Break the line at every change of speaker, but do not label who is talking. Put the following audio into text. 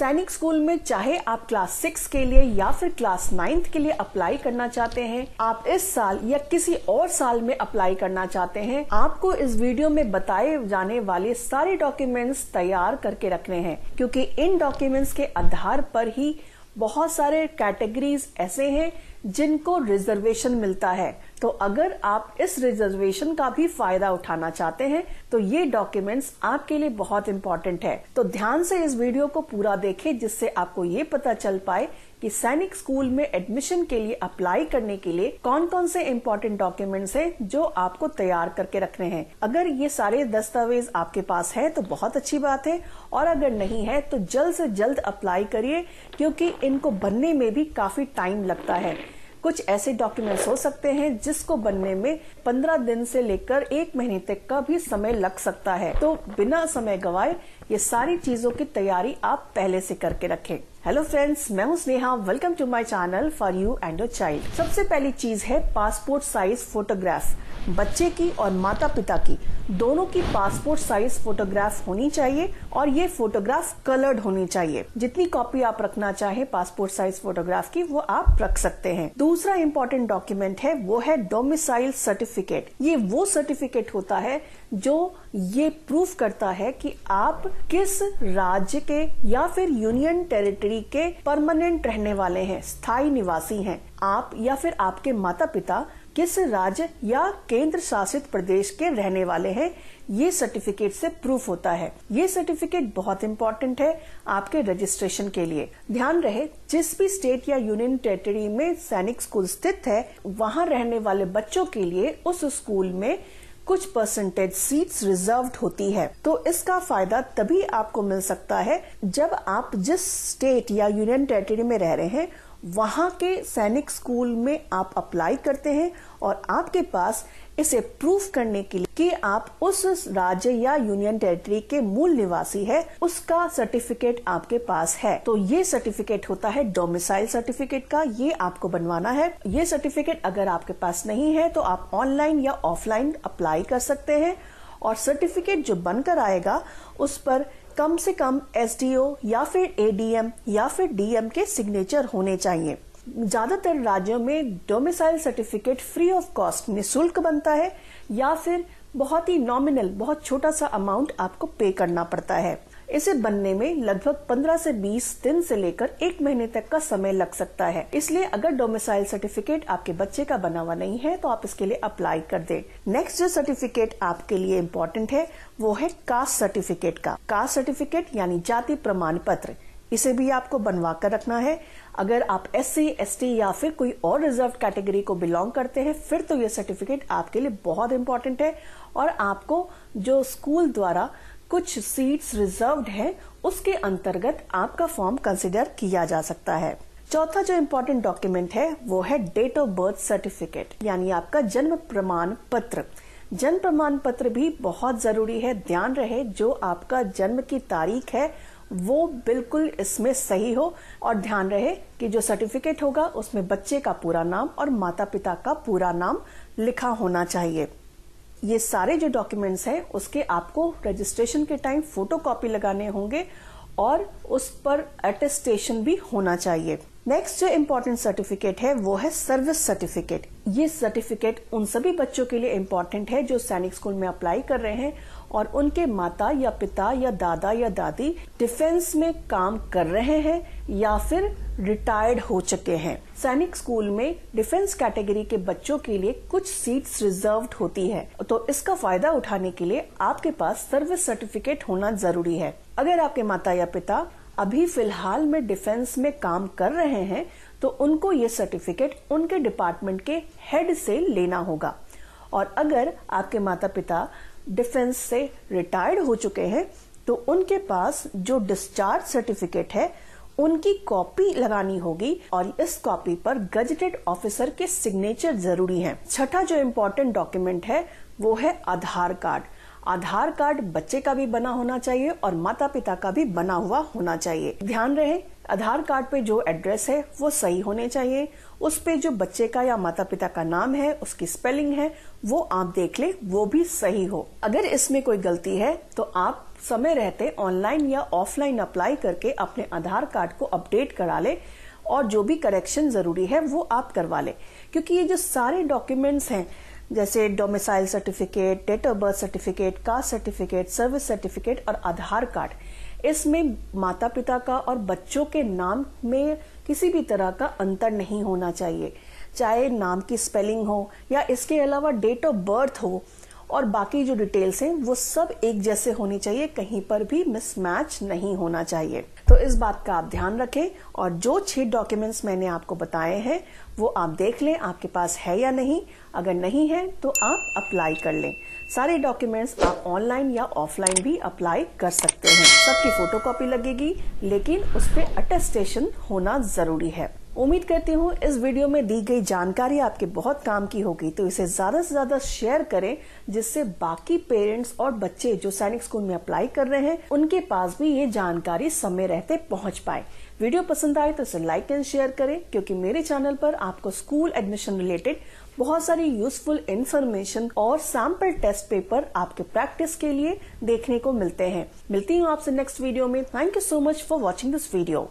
सैनिक स्कूल में चाहे आप क्लास 6 के लिए या फिर क्लास 9 के लिए अप्लाई करना चाहते हैं, आप इस साल या किसी और साल में अप्लाई करना चाहते हैं, आपको इस वीडियो में बताए जाने वाले सारे डॉक्यूमेंट्स तैयार करके रखने हैं, क्योंकि इन डॉक्यूमेंट्स के आधार पर ही बहुत सारे कैटेगरीज ऐसे हैं जिनको रिजर्वेशन मिलता है। तो अगर आप इस रिजर्वेशन का भी फायदा उठाना चाहते हैं तो ये डॉक्यूमेंट्स आपके लिए बहुत इंपॉर्टेंट है। तो ध्यान से इस वीडियो को पूरा देखें, जिससे आपको ये पता चल पाए कि सैनिक स्कूल में एडमिशन के लिए अप्लाई करने के लिए कौन कौन से इम्पोर्टेंट डॉक्यूमेंट्स हैं जो आपको तैयार करके रखने हैं। अगर ये सारे दस्तावेज आपके पास है तो बहुत अच्छी बात है, और अगर नहीं है तो जल्द से जल्द अप्लाई करिए, क्योंकि इनको बनने में भी काफी टाइम लगता है। कुछ ऐसे डॉक्यूमेंट्स हो सकते हैं जिसको बनने में 15 दिन से लेकर 1 महीने तक का भी समय लग सकता है। तो बिना समय गवाए ये सारी चीजों की तैयारी आप पहले से करके रखें। हेलो फ्रेंड्स, मैं हूं Sneha. Welcome to my channel for you and your child. सबसे पहली चीज है पासपोर्ट साइज फोटोग्राफ। बच्चे की और माता पिता की दोनों की पासपोर्ट साइज फोटोग्राफ होनी चाहिए, और ये फोटोग्राफ कलर्ड होनी चाहिए। जितनी कॉपी आप रखना चाहे पासपोर्ट साइज फोटोग्राफ की वो आप रख सकते हैं। दूसरा इंपॉर्टेंट डॉक्यूमेंट है वो है डोमिसाइल सर्टिफिकेट। ये वो सर्टिफिकेट होता है जो ये प्रूफ करता है कि आप किस राज्य के या फिर यूनियन टेरिटरी के परमानेंट रहने वाले हैं, स्थायी निवासी हैं। आप या फिर आपके माता पिता किस राज्य या केंद्र शासित प्रदेश के रहने वाले हैं, ये सर्टिफिकेट से प्रूफ होता है। ये सर्टिफिकेट बहुत इंपॉर्टेंट है आपके रजिस्ट्रेशन के लिए। ध्यान रहे, जिस भी स्टेट या यूनियन टेरिटरी में सैनिक स्कूल स्थित है, वहां रहने वाले बच्चों के लिए उस स्कूल में कुछ परसेंटेज सीट्स रिजर्व्ड होती है। तो इसका फायदा तभी आपको मिल सकता है जब आप जिस स्टेट या यूनियन टेरिटरी में रह रहे हैं वहां के सैनिक स्कूल में आप अप्लाई करते हैं, और आपके पास इसे प्रूफ करने के लिए कि आप उस राज्य या यूनियन टेरिटरी के मूल निवासी है, उसका सर्टिफिकेट आपके पास है। तो ये सर्टिफिकेट होता है डोमिसाइल सर्टिफिकेट का। ये आपको बनवाना है। ये सर्टिफिकेट अगर आपके पास नहीं है तो आप ऑनलाइन या ऑफलाइन अप्लाई कर सकते हैं, और सर्टिफिकेट जो बनकर आएगा उस पर कम से कम एसडीओ या फिर एडीएम या फिर डीएम के सिग्नेचर होने चाहिए। ज्यादातर राज्यों में domicile certificate free of cost निःशुल्क बनता है, या फिर बहुत ही नॉमिनल, बहुत छोटा सा अमाउंट आपको पे करना पड़ता है। इसे बनने में लगभग 15 से 20 दिन से लेकर 1 महीने तक का समय लग सकता है। इसलिए अगर डोमिसाइल सर्टिफिकेट आपके बच्चे का बना हुआ नहीं है तो आप इसके लिए अप्लाई कर दें। नेक्स्ट जो सर्टिफिकेट आपके लिए इम्पोर्टेंट है वो है कास्ट सर्टिफिकेट का। कास्ट सर्टिफिकेट यानी जाति प्रमाण पत्र, इसे भी आपको बनवा कर रखना है। अगर आप SC, ST या फिर कोई और रिजर्व कैटेगरी को बिलोंग करते हैं फिर तो ये सर्टिफिकेट आपके लिए बहुत इंपॉर्टेंट है, और आपको जो स्कूल द्वारा कुछ सीट्स रिजर्व्ड है उसके अंतर्गत आपका फॉर्म कंसिडर किया जा सकता है। चौथा जो इम्पोर्टेंट डॉक्यूमेंट है वो है डेट ऑफ बर्थ सर्टिफिकेट, यानी आपका जन्म प्रमाण पत्र। जन्म प्रमाण पत्र भी बहुत जरूरी है। ध्यान रहे, जो आपका जन्म की तारीख है वो बिल्कुल इसमें सही हो, और ध्यान रहे कि जो सर्टिफिकेट होगा उसमें बच्चे का पूरा नाम और माता पिता का पूरा नाम लिखा होना चाहिए। ये सारे जो डॉक्यूमेंट्स हैं उसके आपको रजिस्ट्रेशन के टाइम फोटोकॉपी लगाने होंगे, और उस पर अटेस्टेशन भी होना चाहिए। नेक्स्ट जो इम्पोर्टेंट सर्टिफिकेट है वो है सर्विस सर्टिफिकेट। ये सर्टिफिकेट उन सभी बच्चों के लिए इम्पोर्टेंट है जो सैनिक स्कूल में अप्लाई कर रहे हैं और उनके माता या पिता या दादा या दादी डिफेंस में काम कर रहे हैं या फिर रिटायर्ड हो चुके हैं। सैनिक स्कूल में डिफेंस कैटेगरी के बच्चों के लिए कुछ सीट्स रिजर्व्ड होती है, तो इसका फायदा उठाने के लिए आपके पास सर्विस सर्टिफिकेट होना जरूरी है। अगर आपके माता या पिता अभी फिलहाल में डिफेंस में काम कर रहे हैं तो उनको ये सर्टिफिकेट उनके डिपार्टमेंट के हेड से लेना होगा, और अगर आपके माता पिता डिफेंस से रिटायर्ड हो चुके हैं तो उनके पास जो डिस्चार्ज सर्टिफिकेट है उनकी कॉपी लगानी होगी, और इस कॉपी पर गजेटेड ऑफिसर के सिग्नेचर जरूरी हैं। छठा जो इम्पोर्टेंट डॉक्यूमेंट है वो है आधार कार्ड। आधार कार्ड बच्चे का भी बना होना चाहिए और माता पिता का भी बना हुआ होना चाहिए। ध्यान रहे, आधार कार्ड पे जो एड्रेस है वो सही होने चाहिए, उस पे जो बच्चे का या माता पिता का नाम है, उसकी स्पेलिंग है, वो आप देख ले, वो भी सही हो। अगर इसमें कोई गलती है तो आप समय रहते ऑनलाइन या ऑफलाइन अप्लाई करके अपने आधार कार्ड को अपडेट करा ले और जो भी करेक्शन जरूरी है वो आप करवा ले, क्योंकि ये जो सारे डॉक्यूमेंट्स हैं जैसे domicile certificate, date of birth certificate, caste certificate, service certificate और आधार कार्ड, इसमें माता पिता का और बच्चों के नाम में किसी भी तरह का अंतर नहीं होना चाहिए, चाहे नाम की स्पेलिंग हो या इसके अलावा डेट ऑफ बर्थ हो और बाकी जो डिटेल्स हैं वो सब एक जैसे होनी चाहिए, कहीं पर भी मिसमैच नहीं होना चाहिए। तो इस बात का आप ध्यान रखें और जो 6 डॉक्यूमेंट्स मैंने आपको बताए हैं वो आप देख लें आपके पास है या नहीं। अगर नहीं है तो आप अप्लाई कर लें। सारे डॉक्यूमेंट्स आप ऑनलाइन या ऑफलाइन भी अप्लाई कर सकते हैं। सबकी फोटोकॉपी लगेगी, लेकिन उस पर अटेस्टेशन होना जरूरी है। उम्मीद करती हूँ इस वीडियो में दी गई जानकारी आपके बहुत काम की होगी, तो इसे ज्यादा से ज्यादा शेयर करें जिससे बाकी पेरेंट्स और बच्चे जो सैनिक स्कूल में अप्लाई कर रहे हैं उनके पास भी ये जानकारी समय रहते पहुंच पाए। वीडियो पसंद आए तो इसे लाइक एंड शेयर करें, क्योंकि मेरे चैनल पर आपको स्कूल एडमिशन रिलेटेड बहुत सारी यूजफुल इन्फॉर्मेशन और सैंपल टेस्ट पेपर आपके प्रैक्टिस के लिए देखने को मिलते हैं। मिलती हूँ आपसे नेक्स्ट वीडियो में। Thank you so much for watching this video.